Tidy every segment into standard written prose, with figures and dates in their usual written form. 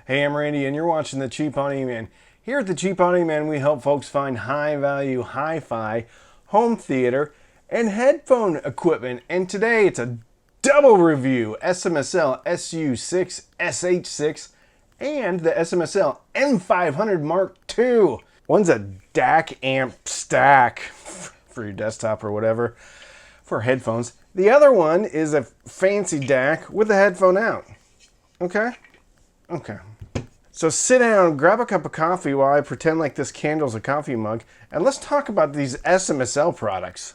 Hey, I'm Randy and you're watching The Cheap Audio Man. Here at The Cheap Audio Man, we help folks find high-value hi-fi, home theater, and headphone equipment. And today it's a double review: SMSL SU6, SH6, and the SMSL M500 Mark II. One's a DAC amp stack for your desktop or whatever for headphones. The other one is a fancy DAC with a headphone out. Okay? Okay. So sit down, grab a cup of coffee while I pretend like this candle's a coffee mug, and let's talk about these SMSL products.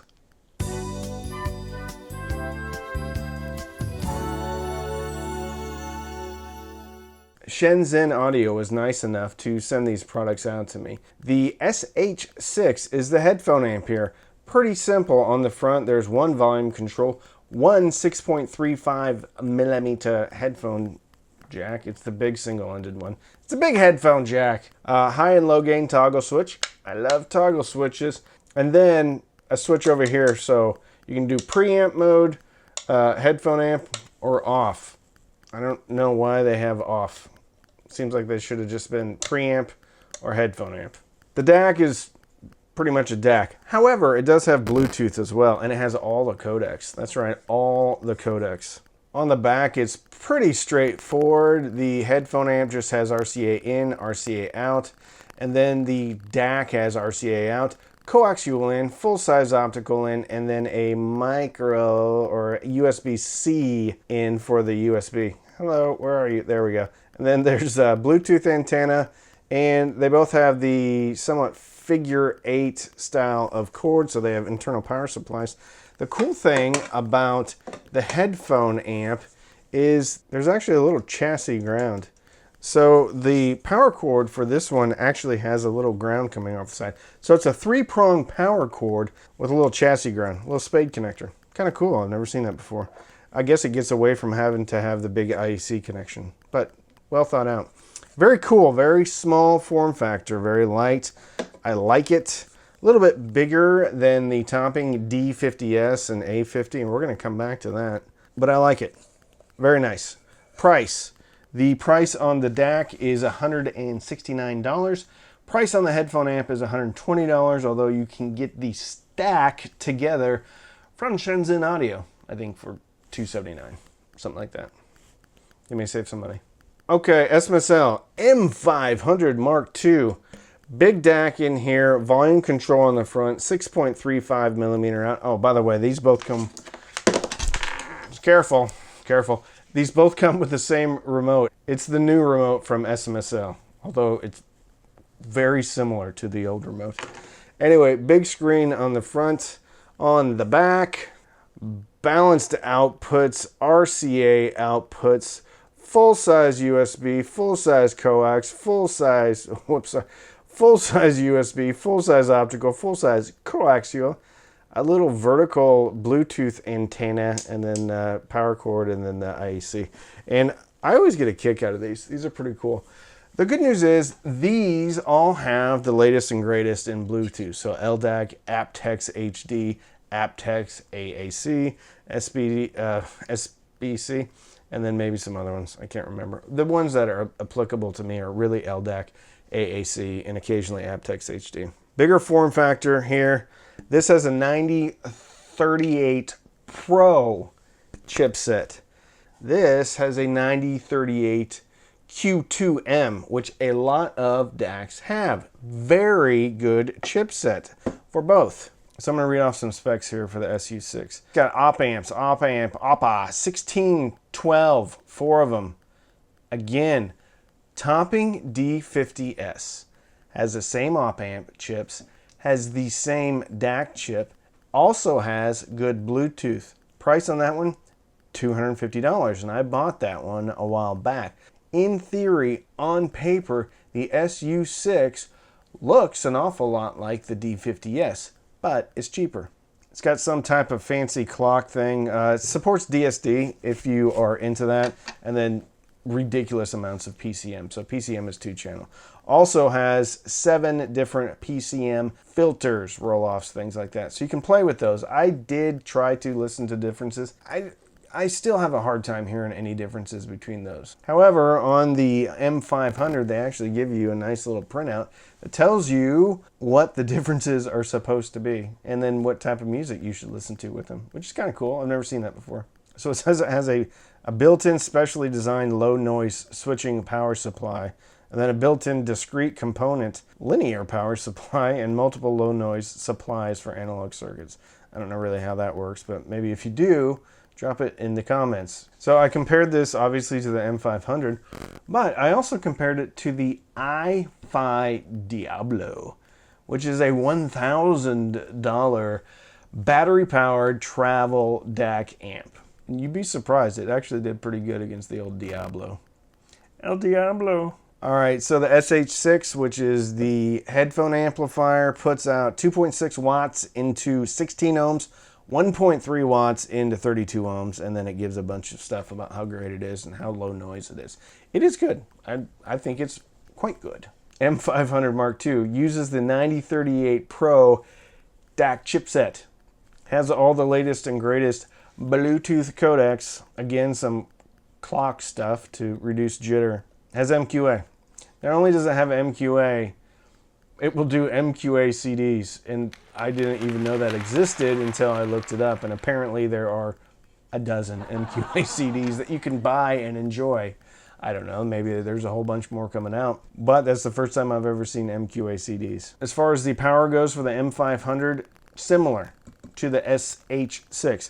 Shenzhen Audio was nice enough to send these products out to me. The SH6 is the headphone amp here. Pretty simple. On the front, there's one volume control, one 6.35 millimeter headphone jack. It's the big single-ended one. It's a big headphone jack. High and low gain toggle switch. I love toggle switches. And then a switch over here so you can do preamp mode, headphone amp, or off. I don't know why they have off. Seems like they should have just been preamp or headphone amp. The DAC is pretty much a DAC. However, it does have Bluetooth as well, and it has all the codecs. That's right, all the codecs. On the back, it's pretty straightforward. The headphone amp just has RCA in, RCA out, and then the DAC has RCA out, coaxial in, full-size optical in, and then a micro or USB-C in for the USB. Hello, where are you? There we go. And then there's a Bluetooth antenna, and they both have the somewhat figure 8 style of cord, so they have internal power supplies. The cool thing about the headphone amp is there's actually a little chassis ground. So the power cord for this one actually has a little ground coming off the side. So it's a 3-prong power cord with a little chassis ground, a little spade connector. Kind of cool. I've never seen that before. I guess it gets away from having to have the big IEC connection, but well thought out. Very cool, very small form factor, very light. I like it. A little bit bigger than the topping D50S and A50, and we're going to come back to that. But I like it. Very nice. Price. The price on the DAC is $169. Price on the headphone amp is $120, although you can get the stack together from Shenzhen Audio, I think for $279, something like that. You may save some money. Okay, SMSL M500 Mark II. Big DAC in here, volume control on the front, 6.35 millimeter out. Oh, by the way, these both come, careful. These both come with the same remote. It's the new remote from SMSL, although it's very similar to the old remote. Anyway, big screen on the front, on the back, balanced outputs, RCA outputs, full-size USB, full-size coax, full-size USB, full-size optical, full-size coaxial, a little vertical Bluetooth antenna, and then power cord, and then the IEC. And I always get a kick out of these. These are pretty cool. The good news is these all have the latest and greatest in Bluetooth. So LDAC, aptX HD, aptX AAC, SBC, and then maybe some other ones. I can't remember. The ones that are applicable to me are really LDAC, AAC, and occasionally aptX HD. Bigger form factor here. This has a 9038 Pro chipset. This has a 9038 Q2M, which a lot of DACs have. Very good chipset for both. So I'm going to read off some specs here for the SU6. Got op amps, OPA, 16, 12, 4 of them. Again, topping D50S has the same op amp chips, has the same DAC chip, also has good Bluetooth. Price on that one, $250, and I bought that one a while back. In theory, on paper, the SU6 looks an awful lot like the D50S, but it's cheaper. It's got some type of fancy clock thing. It supports DSD if you are into that, and then ridiculous amounts of PCM. So PCM is 2-channel. Also has 7 different PCM filters, roll-offs, things like that. So you can play with those. I did try to listen to differences. I still have a hard time hearing any differences between those. However, on the M500, they actually give you a nice little printout that tells you what the differences are supposed to be, and then what type of music you should listen to with them, which is kind of cool. I've never seen that before. So it says it has a built-in specially designed low noise switching power supply, and then a built-in discrete component linear power supply, and multiple low noise supplies for analog circuits. I don't know really how that works, but maybe if you do, drop it in the comments. So I compared this obviously to the M500, but I also compared it to the i5 Diablo, which is a $1,000 battery-powered travel DAC amp. And you'd be surprised, it actually did pretty good against the old Diablo. El Diablo. All right, so the SH6, which is the headphone amplifier, puts out 2.6 watts into 16 ohms, 1.3 watts into 32 ohms, and then it gives a bunch of stuff about how great it is and how low noise it is. It is good. I think it's quite good. M500 Mark II uses the 9038 Pro DAC chipset. Has all the latest and greatest Bluetooth codecs. Again, some clock stuff to reduce jitter. Has MQA. Not only does it have MQA, it will do MQA CDs, and I didn't even know that existed until I looked it up, and apparently there are a dozen MQA CDs that you can buy and enjoy. I don't know, maybe there's a whole bunch more coming out, but that's the first time I've ever seen MQA CDs. As far as the power goes for the M500, similar to the SH6.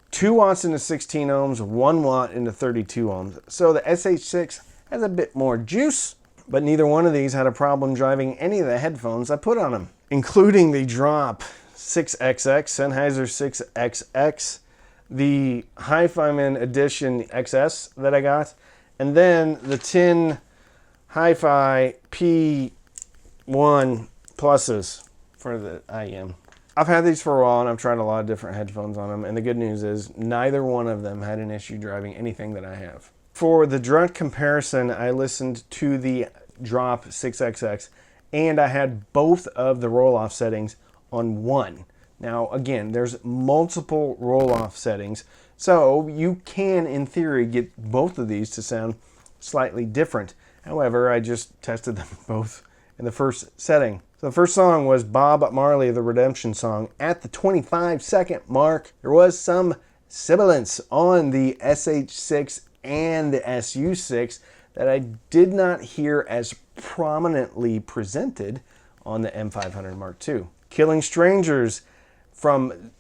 2 watts into 16 ohms, 1 watt into 32 ohms. So the SH6 has a bit more juice, but neither one of these had a problem driving any of the headphones I put on them, including the Drop 6XX, Sennheiser 6XX, the Hi-Fi-Man Edition XS that I got, and then the Tin Hi-Fi P1 Pluses for the IM. I've had these for a while, and I've tried a lot of different headphones on them, and the good news is neither one of them had an issue driving anything that I have. For the direct comparison, I listened to the Drop 6XX, and I had both of the roll-off settings on one. Now, again, there's multiple roll-off settings, so you can, in theory, get both of these to sound slightly different. However, I just tested them both in the first setting. So the first song was Bob Marley, the Redemption Song. At the 25-second mark, there was some sibilance on the SH6 and the SU6 that I did not hear as prominently presented on the M500 Mark II. Killing Strangers, from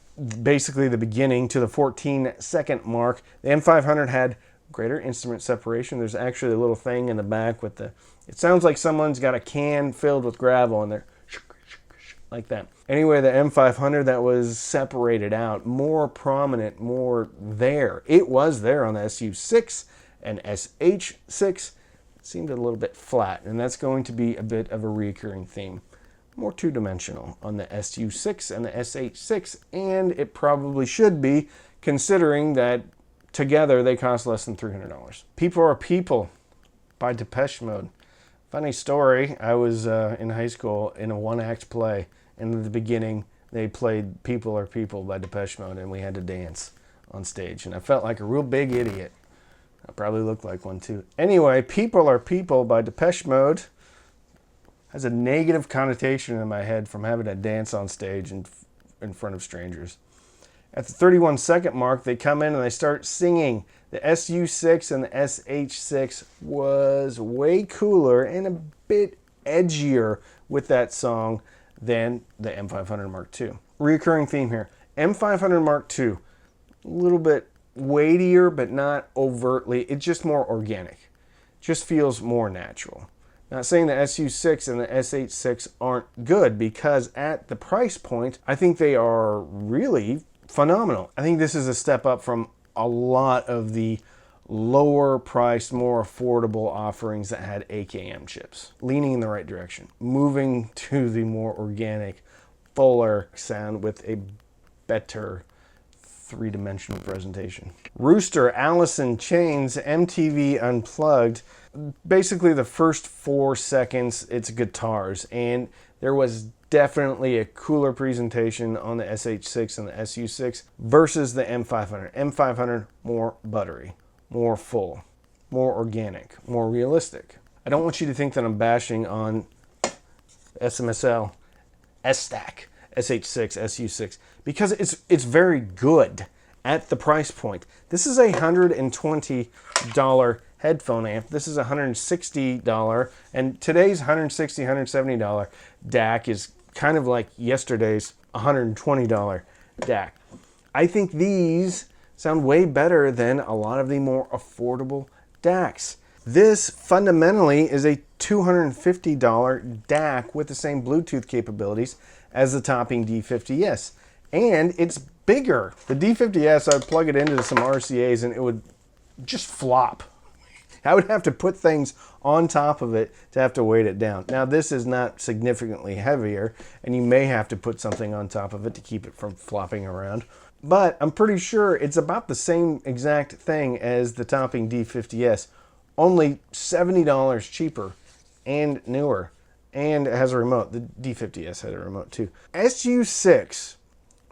basically the beginning to the 14-second mark, the M500 had greater instrument separation. There's actually a little thing in the back with the, it sounds like someone's got a can filled with gravel and they're like that. Anyway, the M500, that was separated out, more prominent, more there. It was there on the SU6 and SH6. It seemed a little bit flat, and that's going to be a bit of a recurring theme. More two-dimensional on the SU6 and the SH6, and it probably should be, considering that together they cost less than $300. People Are People by Depeche Mode. Funny story, I was in high school in a one-act play, and in the beginning they played People Are People by Depeche Mode, and we had to dance on stage, and I felt like a real big idiot. I probably looked like one too. Anyway, People Are People by Depeche Mode has a negative connotation in my head from having to dance on stage in front of strangers. At the 31-second mark, they come in and they start singing. The SU6 and the SH6 was way cooler and a bit edgier with that song than the M500 Mark II. Recurring theme here. M500 Mark II, a little bit weightier, but not overtly. It's just more organic. Just feels more natural. Not saying the SU6 and the SH6 aren't good, because at the price point, I think they are really phenomenal. I think this is a step up from a lot of the lower priced, more affordable offerings that had AKM chips. Leaning in the right direction. Moving to the more organic, fuller sound with a better three-dimensional presentation. Rooster, Alice in Chains, MTV Unplugged. Basically the first 4 seconds, it's guitars, and there was definitely a cooler presentation on the SH6 and the SU6 versus the M500. M500, more buttery, more full, more organic, more realistic. I don't want you to think that I'm bashing on SMSL, S-Stack, SH6, SU6, because it's very good at the price point. This is a $120 headphone amp. This is $160, and today's $160, $170 DAC is kind of like yesterday's $120 DAC. I think these sound way better than a lot of the more affordable DACs. This fundamentally is a $250 DAC with the same Bluetooth capabilities as the topping D50S. And it's bigger. The D50S, I'd plug it into some RCAs and it would just flop. I would have to put things on top of it to have to weight it down. Now this is not significantly heavier, and you may have to put something on top of it to keep it from flopping around. But I'm pretty sure it's about the same exact thing as the topping D50S, only $70 cheaper and newer, and it has a remote. The D50S had a remote too. SU6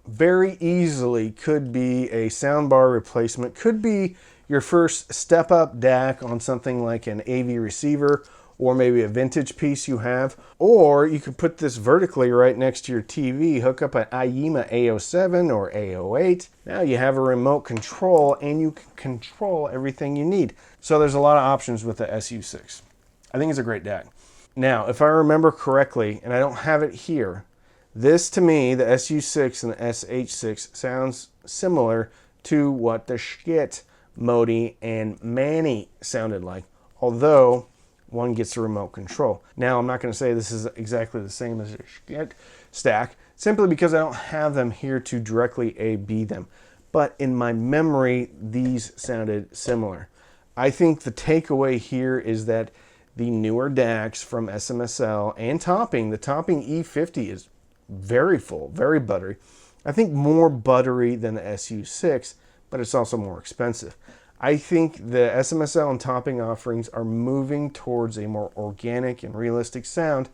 very easily could be a soundbar replacement, could be your first step up DAC on something like an AV receiver or maybe a vintage piece you have. Or you could put this vertically right next to your TV, hook up an IEMA A07 or A08. Now you have a remote control and you can control everything you need. So there's a lot of options with the SU6. I think it's a great DAC. Now, if I remember correctly, and I don't have it here, this to me, the SU6 and the SH6 sounds similar to what the Schit, Modi, and Manny sounded like, although one gets a remote control. Now, I'm not going to say this is exactly the same as a Schit stack, simply because I don't have them here to directly A/B them. But in my memory, these sounded similar. I think the takeaway here is that the newer DACs from SMSL and topping, the topping E50 is very full, very buttery. I think more buttery than the SU6, but it's also more expensive. I think the SMSL and topping offerings are moving towards a more organic and realistic sound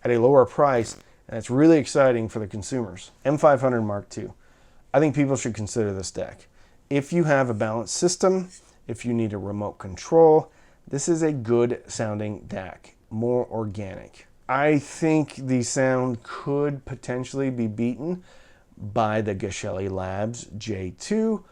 at a lower price, and it's really exciting for the consumers. M500 Mark II. I think people should consider this DAC. If you have a balanced system, if you need a remote control, this is a good sounding DAC, more organic. I think the sound could potentially be beaten by the Geshelli Labs J2,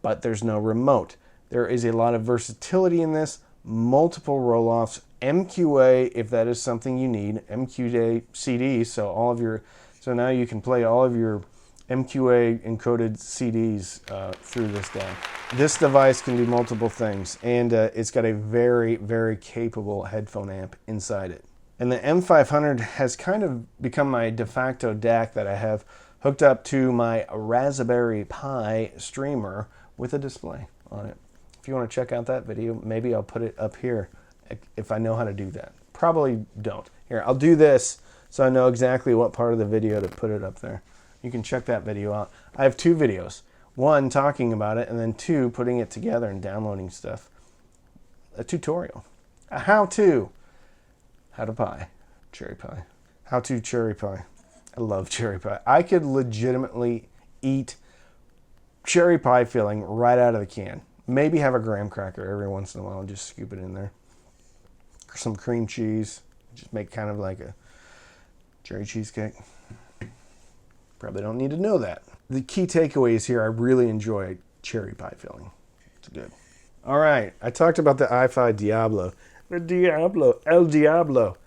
but there's no remote. There is a lot of versatility in this, multiple roll-offs, MQA if that is something you need, MQA CDs, so now you can play all of your MQA encoded CDs through this DAC. This device can do multiple things, and it's got a very, very capable headphone amp inside it. And the M500 has kind of become my de facto DAC that I have hooked up to my Raspberry Pi streamer with a display on it. If you want to check out that video, maybe I'll put it up here if I know how to do that. Probably don't. Here, I'll do this so I know exactly what part of the video to put it up there. You can check that video out. I have two videos. One, talking about it, and then two, putting it together and downloading stuff. A tutorial. A how-to. How to pie. Cherry pie. How-to cherry pie. I love cherry pie. I could legitimately eat cherry pie filling right out of the can. Maybe have a graham cracker every once in a while and just scoop it in there. Or some cream cheese. Just make kind of like a cherry cheesecake. Probably don't need to know that. The key takeaways here, I really enjoy cherry pie filling. It's good. All right, I talked about the iFi Diablo. The Diablo, El Diablo.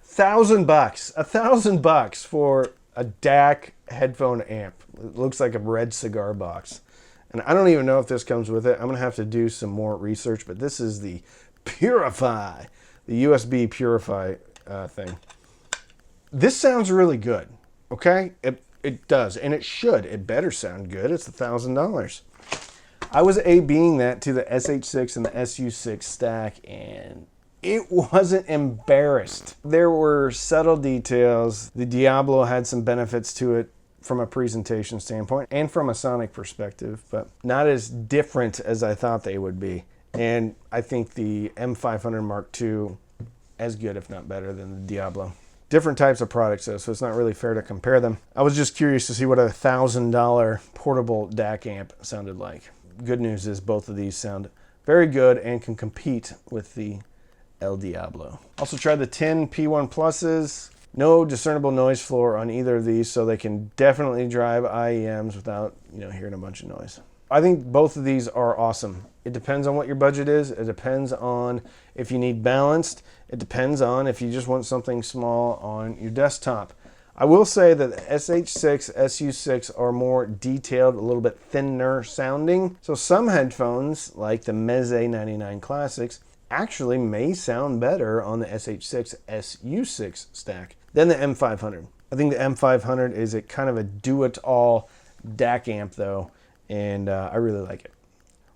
$1,000, $1,000 for a DAC headphone amp. It looks like a red cigar box. And I don't even know if this comes with it. I'm gonna have to do some more research, but this is the Purify, the USB Purify thing. This sounds really good, okay? It does, and it should. It better sound good. It's $1,000. I was A/B'ing that to the SH6 and the SU6 stack, and it wasn't embarrassed. There were subtle details. The Diablo had some benefits to it from a presentation standpoint and from a sonic perspective, but not as different as I thought they would be. And I think the M500 Mark II as good, if not better, than the Diablo. Different types of products though, so it's not really fair to compare them. I was just curious to see what a $1,000 portable DAC amp sounded like. Good news is both of these sound very good and can compete with the El Diablo. Also tried the 10 P1 Pluses. No discernible noise floor on either of these, so they can definitely drive IEMs without, hearing a bunch of noise. I think both of these are awesome. It depends on what your budget is. It depends on if you need balanced. It depends on if you just want something small on your desktop. I will say that the SH6, SU6 are more detailed, a little bit thinner sounding. So some headphones, like the Meze 99 Classics, actually may sound better on the SH6, SU6 stack than the M500. I think the M500 is a kind of a do-it-all DAC amp though, and I really like it.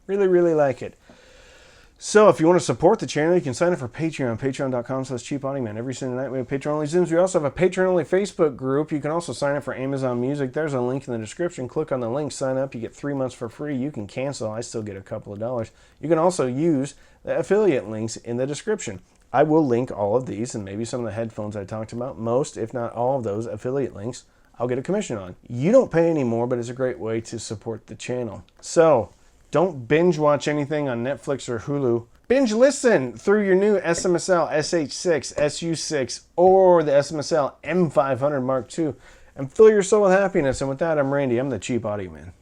Really, really like it. So if you want to support the channel, you can sign up for Patreon, patreon.com/cheapaudioman. Every Sunday night we have Patreon-only Zooms. We also have a Patreon-only Facebook group. You can also sign up for Amazon Music. There's a link in the description. Click on the link, sign up. You get 3 months for free. You can cancel. I still get a couple of dollars. You can also use the affiliate links in the description. I will link all of these and maybe some of the headphones I talked about. Most, if not all of those affiliate links, I'll get a commission on. You don't pay any more, but it's a great way to support the channel. So don't binge watch anything on Netflix or Hulu. Binge listen through your new SMSL SH6, SU6, or the SMSL M500 Mark II, and fill your soul with happiness. And with that, I'm Randy. I'm the Cheap Audio Man.